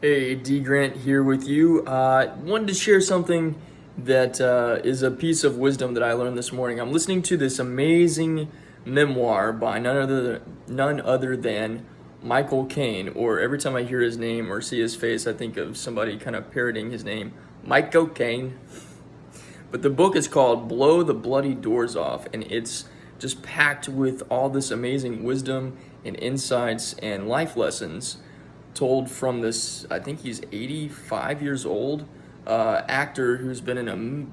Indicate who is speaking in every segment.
Speaker 1: Hey, D. Grant here with you. Wanted to share something that is a piece of wisdom that I learned this morning. I'm listening to this amazing memoir by none other than Michael Caine. Or every time I hear his name or see his face, I think of somebody kind of parroting his name, Michael Caine. But the book is called "Blow the Bloody Doors Off," and it's just packed with all this amazing wisdom and insights and life lessons told from this, I think he's 85 years old, actor who's been in a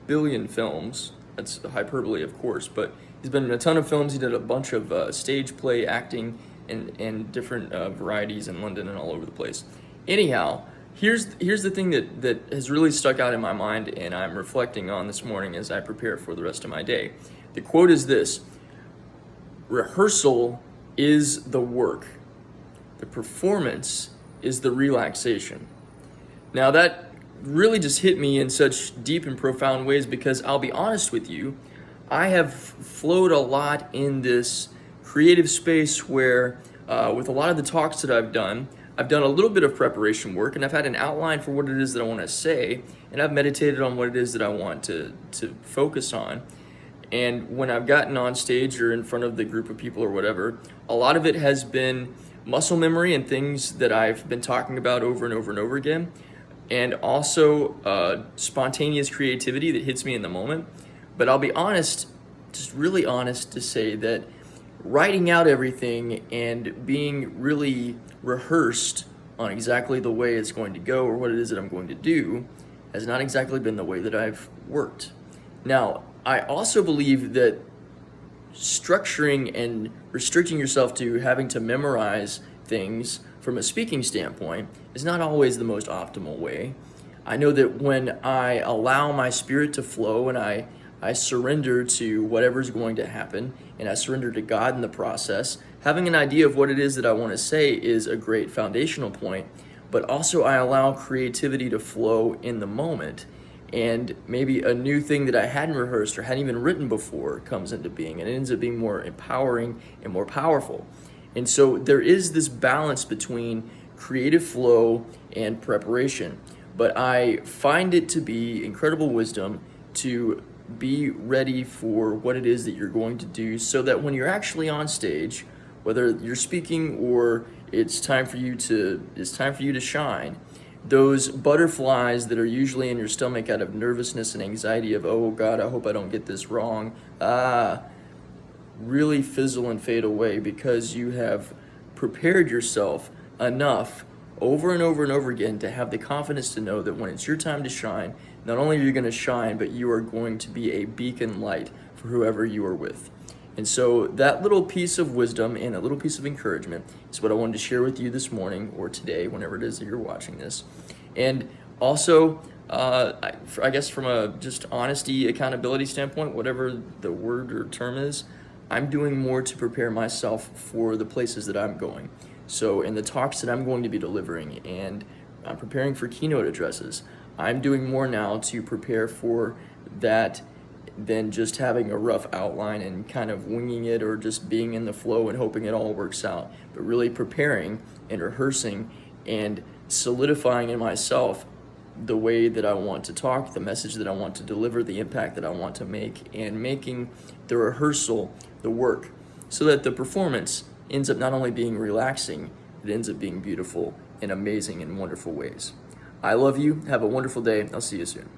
Speaker 1: billion films. That's hyperbole, of course, but he's been in a ton of films. He did a bunch of stage play acting and different varieties in London and all over the place. Anyhow, here's the thing that has really stuck out in my mind and I'm reflecting on this morning as I prepare for the rest of my day. The quote is this: rehearsal is the work. The performance is the relaxation. Now that really just hit me in such deep and profound ways because I'll be honest with you, I have flowed a lot in this creative space where with a lot of the talks that I've done a little bit of preparation work and I've had an outline for what it is that I want to say, and I've meditated on what it is that I want to focus on. And when I've gotten on stage or in front of the group of people or whatever, a lot of it has been muscle memory and things that I've been talking about over and over and over again, and also spontaneous creativity that hits me in the moment. But I'll be honest, just really honest to say that writing out everything and being really rehearsed on exactly the way it's going to go or what it is that I'm going to do has not exactly been the way that I've worked. Now, I also believe that structuring and restricting yourself to having to memorize things from a speaking standpoint is not always the most optimal way. I know that when I allow my spirit to flow and I surrender to whatever's going to happen and I surrender to God in the process, having an idea of what it is that I want to say is a great foundational point, but also I allow creativity to flow in the moment. And maybe a new thing that I hadn't rehearsed or hadn't even written before comes into being, and it ends up being more empowering and more powerful. And so there is this balance between creative flow and preparation. But I find it to be incredible wisdom to be ready for what it is that you're going to do so that when you're actually on stage, whether you're speaking or it's time for you to shine, those butterflies that are usually in your stomach out of nervousness and anxiety of, oh God, I hope I don't get this wrong, really fizzle and fade away because you have prepared yourself enough over and over and over again to have the confidence to know that when it's your time to shine, not only are you going to shine, but you are going to be a beacon light for whoever you are with. And so that little piece of wisdom and a little piece of encouragement is what I wanted to share with you this morning or today, whenever it is that you're watching this. And also, I guess from a just honesty, accountability standpoint, whatever the word or term is, I'm doing more to prepare myself for the places that I'm going. So in the talks that I'm going to be delivering, and I'm preparing for keynote addresses, I'm doing more now to prepare for that than just having a rough outline and kind of winging it or just being in the flow and hoping it all works out, but really preparing and rehearsing and solidifying in myself the way that I want to talk, the message that I want to deliver, the impact that I want to make, and making the rehearsal the work so that the performance ends up not only being relaxing, it ends up being beautiful in amazing and wonderful ways. I love you. Have a wonderful day. I'll see you soon.